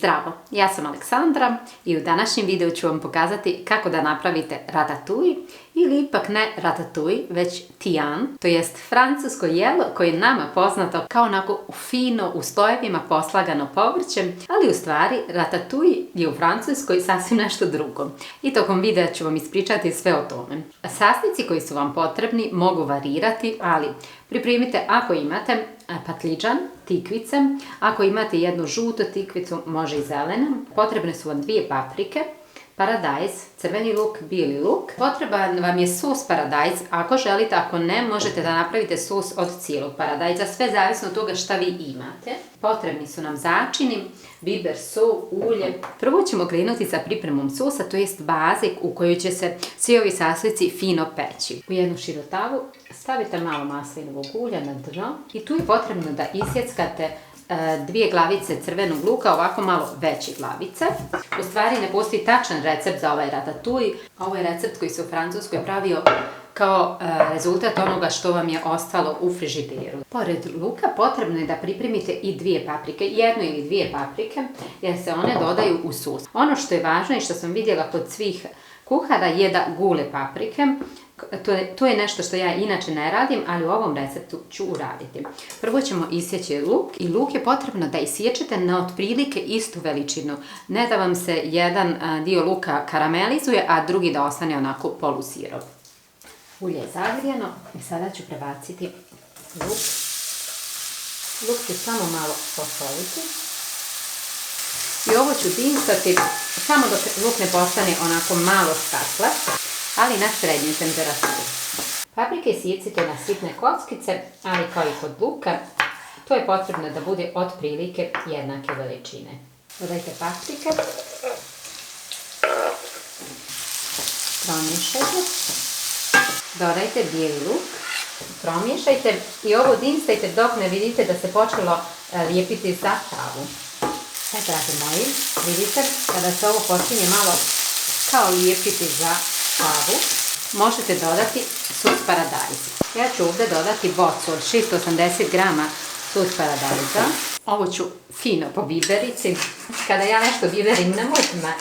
Zdravo, ja sam Aleksandra i u današnjem videu ću vam pokazati kako da napravite ratatouille ili ipak ne ratatouille, već tian, to jest francusko jelo koje je nama poznato kao onako fino u slojevima poslagano povrćem, ali u stvari ratatouille je u Francuskoj sasvim nešto drugo. I tokom videa ću vam ispričati sve o tome. Sastojci koji su vam potrebni mogu varirati, ali pripremite ako imate patliđan, tikvice, ako imate jednu žutu tikvicu, može i zelena. Potrebne su vam 2 paprike, paradajz, crveni luk, bijeli luk. Potreban vam je sos paradajz, ako želite, ako ne, možete da napravite sos od cijelog paradajza, sve zavisno od toga šta vi imate. Potrebni su nam začini, biber, sol, ulje. Prvo ćemo krenuti sa pripremom sosa, to jest baze u kojoj će se svi ovi sastojci fino peći. U jednu širu tavu stavite malo maslinovog ulja na dno i tu je potrebno da isjeckate 2 glavice crvenog luka, ovako malo veće glavice. U stvari ne postoji tačan recept za ovaj ratatouille. Ovo je recept koji se u Francuskoj pravio kao rezultat onoga što vam je ostalo u frižideru. Pored luka potrebno je da pripremite i 2 paprike, 1 ili 2 paprike, jer se one dodaju u sos. Ono što je važno i što sam vidjela kod svih kuhara je da gule paprike. To je nešto što ja inače ne radim, ali u ovom receptu ću uraditi. Prvo ćemo isjeći luk i luk je potrebno da isječete na otprilike istu veličinu. Ne da vam se jedan dio luka karamelizuje, a drugi da ostane onako polusirov. Ulje je zagrijano i sada ću prebaciti luk. Luk ću samo malo posoliti. I ovo ću dinstati samo dok luk ne postane onako malo staklat, ali na srednjoj temperaturi. Paprike isjecite na sitne kockice, ali kao i kod luka, to je potrebno da bude otprilike jednake veličine. Dodajte paprike, promiješajte, dodajte bijeli luk, promiješajte i ovo dinstajte dok ne vidite da se počelo lijepiti za tavu. Dragi moji, vidite kada se ovo počinje malo kao lijepiti za tavu, možete dodati sos paradajz. Ja ću ovdje dodati bocu od 680 grama sos paradajza. Ovo ću fino po biberici. Kada ja nešto biberim, nemojte me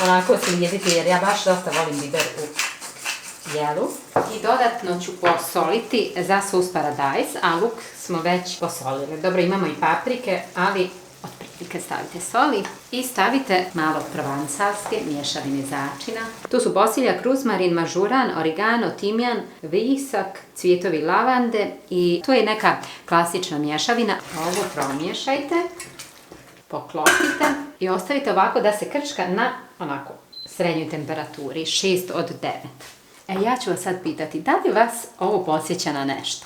onako slijediti jer ja baš dosta volim biber u jelu. I dodatno ću posoliti za sos paradajz, a luk smo već posolili. Dobro, imamo i paprike, ali otprilike stavite soli i stavite malo provansalske mješavine začina. Tu su bosiljak, ruzmarin, mažuran, origano, timjan, vrisak, cvjetovi lavande i to je neka klasična mješavina. Ovo promiješajte, poklopite i ostavite ovako da se krčka na onako srednjoj temperaturi, 6 od 9. Ja ću vas sad pitati, da li vas ovo podsjeća na nešto?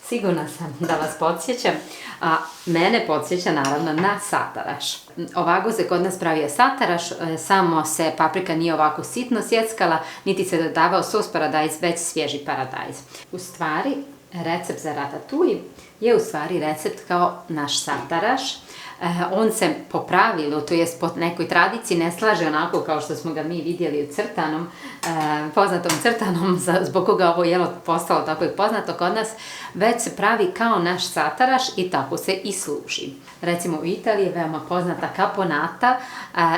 Sigurna sam da vas podsjeća, a mene podsjeća naravno na sataraš. Ovako se kod nas pravio sataraš, samo se paprika nije ovako sitno sjeckala, niti se dodavao sos paradajz, već svježi paradajz. U stvari, recept za ratatouille je u stvari recept kao naš sataraš. On se po pravilu, to jest po nekoj tradiciji, ne slaže onako kao što smo ga mi vidjeli u crtanom, poznatom crtanom, zbog koga ovo jelo postalo tako i poznato kod nas, već se pravi kao naš sataraš i tako se i služi. Recimo u Italiji je veoma poznata caponata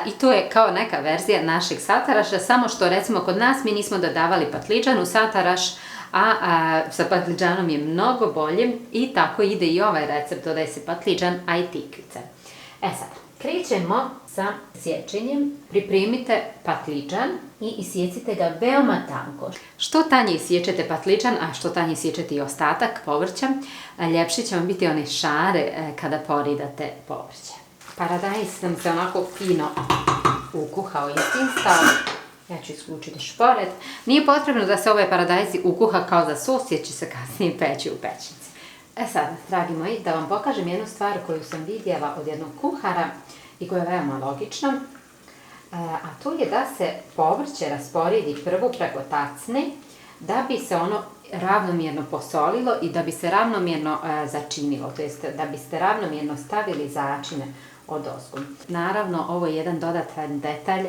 i to je kao neka verzija našeg sataraša, samo što recimo kod nas mi nismo dodavali patliđan u sataraš, a sa patliđanom je mnogo bolje i tako ide i ovaj recept, dodaje se patliđan, a i tikvice. Sad, krećemo sa sječenjem. Pripremite patliđan i isjecite ga veoma tanko. Što tanje isječete patliđan, a što tanje isječete i ostatak povrća, ljepše će vam biti one šare kada poridate povrće. Paradajz nam se onako fino ukuhao i istinstao. Ja ću isključiti šporet. Nije potrebno da se ovaj paradajz ukuha kao za sos, jer će se kasnije peći u pećnici. Sad, dragi moji, da vam pokažem jednu stvar koju sam vidjela od jednog kuhara i koja je veoma logična, a to je da se povrće rasporedi prvo preko tacne, da bi se ono ravnomjerno posolilo i da bi se ravnomjerno začinilo, to jest da biste ravnomjerno stavili začine odozgo. Naravno, ovo je jedan dodatan detalj,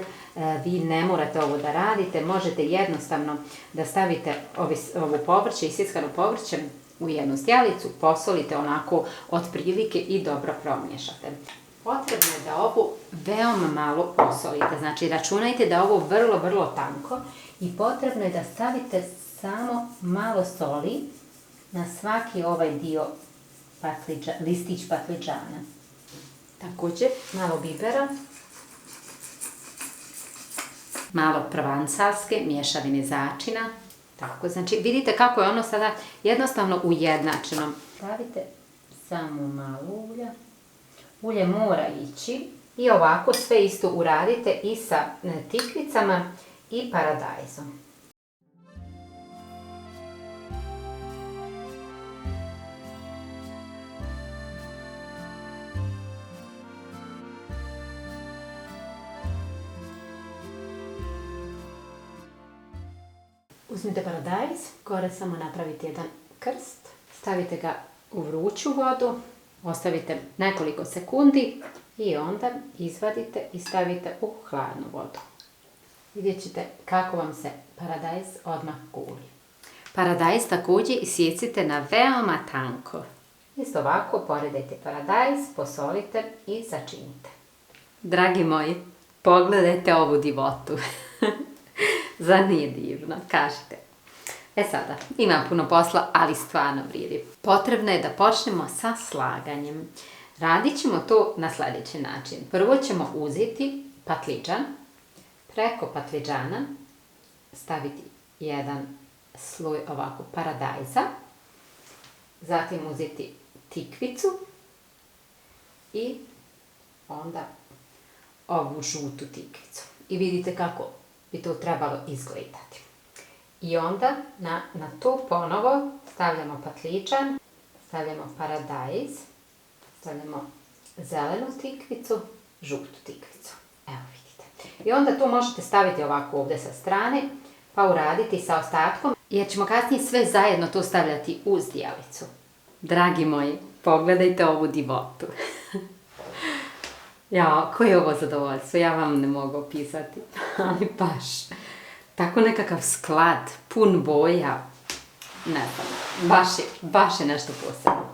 vi ne morate ovo da radite, možete jednostavno da stavite ovo povrće, isjeckano povrće u jednu stjelicu, posolite onako otprilike i dobro promiješate. Potrebno je da ovo veoma malo posolite. Znači računajte da je ovo vrlo, vrlo tanko i potrebno je da stavite samo malo soli na svaki ovaj dio listić patliđana. Također malo bibera, malo provansalske mješavine začina. Tako, znači vidite kako je ono sada jednostavno ujednačeno. Stavite samo malo ulja. Ulje mora ići i ovako sve isto uradite i sa tikvicama i paradajzom. Uzmite paradajz, gore samo napravite jedan krst, stavite ga u vruću vodu, ostavite nekoliko sekundi i onda izvadite i stavite u hladnu vodu. Vidjet ćete kako vam se paradajz odmah guli. Paradajz također isjecite na veoma tanko. Isto ovako poredajte paradajz, posolite i začinite. Dragi moji, pogledajte ovu divotu. Zar nije divno? Kažite. Sada, ima puno posla, ali stvarno vrijedi. Potrebno je da počnemo sa slaganjem. Radit ćemo to na sljedeći način. Prvo ćemo uzeti patliđan, preko patliđana staviti jedan sloj ovako paradajza, zatim uzeti tikvicu i onda ovu žutu tikvicu. I vidite kako bi to trebalo izgledati. I onda na to ponovo stavljamo patliđan, stavljamo paradajz, stavljamo zelenu tikvicu, žutu tikvicu. Evo vidite. I onda to možete staviti ovako ovdje sa strane, pa uraditi sa ostatkom, jer ćemo kasnije sve zajedno to stavljati uz dijalicu. Dragi moji, pogledajte ovu divotu. Ja, koje je ovo zadovoljstvo, ja vam ne mogu opisati, ali baš. Tako nekakav sklad, pun boja, ne znam, baš je nešto posebno.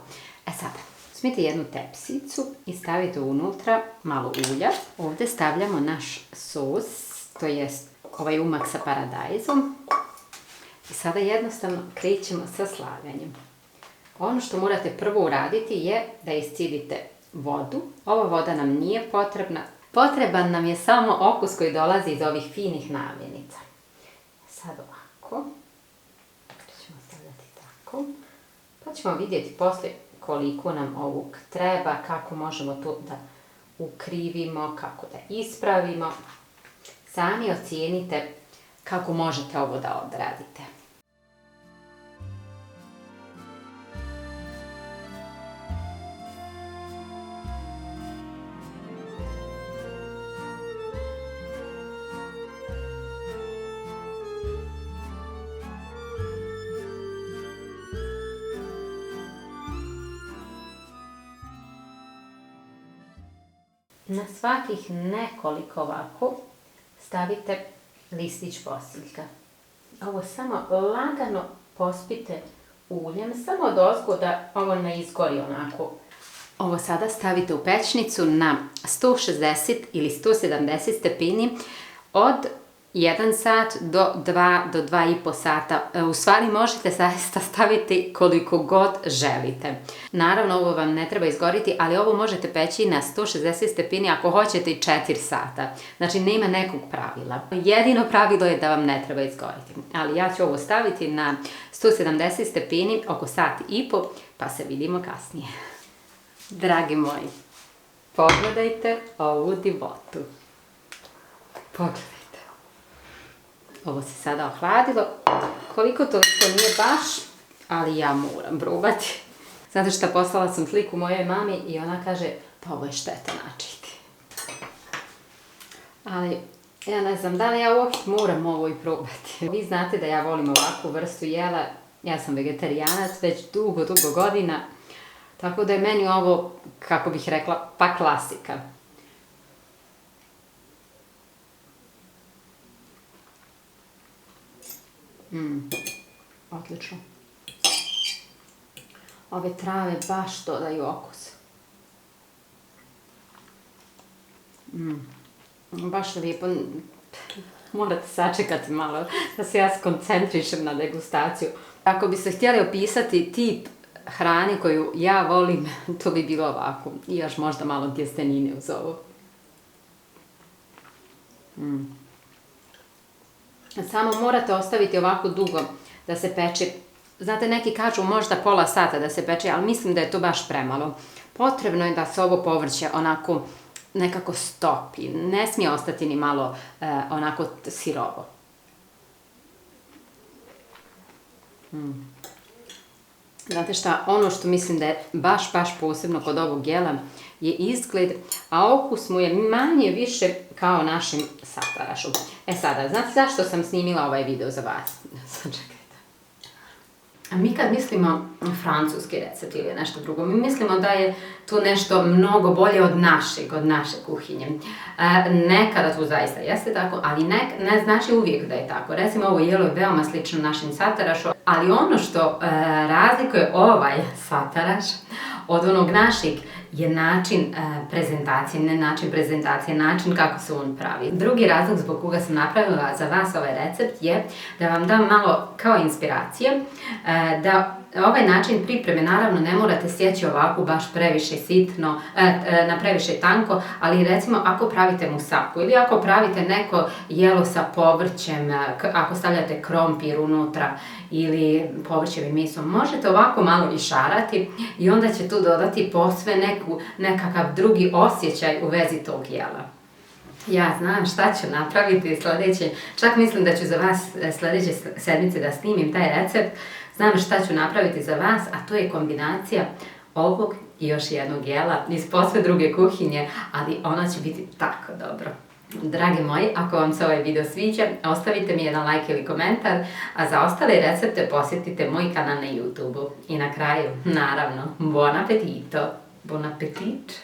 Sada, uzmite jednu tepsicu i stavite unutra malo ulja. Ovdje stavljamo naš sos, to jest ovaj umak sa paradajzom. I sada jednostavno krećemo sa slaganjem. Ono što morate prvo uraditi je da iscidite vodu. Ova voda nam nije potrebna. Potreban nam je samo okus koji dolazi iz ovih finih namirnica. Sad ovako. Ćemo stavljati tako. Pa ćemo vidjeti poslije koliko nam ovog treba, kako možemo to da ukrivimo, kako da ispravimo. Sami ocijenite kako možete ovo da odradite. Na svakih nekoliko ovako stavite listić posiljka. Ovo samo lagano pospite uljem, samo odozgo da ovo ne izgori onako. Ovo sada stavite u pećnicu na 160 ili 170 stepeni od 1 sat do 2,5 sata. U stvari možete zaista staviti koliko god želite. Naravno ovo vam ne treba izgoriti, ali ovo možete peći na 160 stepeni ako hoćete i 4 sata. Znači nema nekog pravila. Jedino pravilo je da vam ne treba izgoriti. Ali ja ću ovo staviti na 170 stepeni oko 1,5 sata, pa se vidimo kasnije. Dragi moji, pogledajte ovu divotu. Pogledajte. Ovo se sada ohladilo. Koliko to nije baš, ali ja moram probati. Zato što poslala sam sliku mojoj mami i ona kaže, pa ovo je šteta načiti. Ali ja ne znam da li ja uopšte moram ovo i probati. Vi znate da ja volim ovakvu vrstu jela. Ja sam vegetarijanac već dugo godina. Tako da je meni ovo, kako bih rekla, pa klasika. Odlično. Ove trave baš dodaju okus. Baš lijepo. Morate sačekati malo da se ja skoncentrišem na degustaciju. Ako bi se htjeli opisati tip hrane koju ja volim, to bi bilo ovako. I još možda malo tjestenine uz ovo. Samo morate ostaviti ovako dugo da se peče. Znate, neki kažu možda pola sata da se peče, ali mislim da je to baš premalo. Potrebno je da se ovo povrće onako nekako stopi. Ne smije ostati ni malo onako sirovo. Znate šta, ono što mislim da je baš posebno kod ovog jela je izgled, a okus mu je manje više kao našem satarašu. Sada, znate zašto sam snimila ovaj video za vas? Čekajte. Mi kad mislimo francuski recept ili nešto drugo, mi mislimo da je to nešto mnogo bolje od naše kuhinje. Nekada to zaista jeste tako, ali ne znači uvijek da je tako. Recimo, ovo jelo je veoma slično našem satarašu, ali ono što razlikuje ovaj sataraš od onog našeg je način prezentacije, ne način prezentacije, način kako se on pravi. Drugi razlog zbog koga sam napravila za vas ovaj recept je da vam dam malo kao inspiracije, da ovaj način pripreme naravno ne morate sjeći ovako baš previše sitno, na previše tanko, ali recimo ako pravite musaku ili ako pravite neko jelo sa povrćem, ako stavljate krompir unutra ili povrćevim mesom, možete ovako malo išarati i onda će tu dodati posve nekakav drugi osjećaj u vezi tog jela. Ja znam šta ću napraviti sljedeće, čak mislim da ću za vas sljedeće sedmice da snimim taj recept. Znam šta ću napraviti za vas, a to je kombinacija ovog i još jednog jela iz posve druge kuhinje, ali ona će biti tako dobro. Dragi moji, ako vam se ovaj video sviđa, ostavite mi jedan like ili komentar, a za ostale recepte posjetite moj kanal na YouTube-u. I na kraju, naravno, buon appetito! Bon appetit!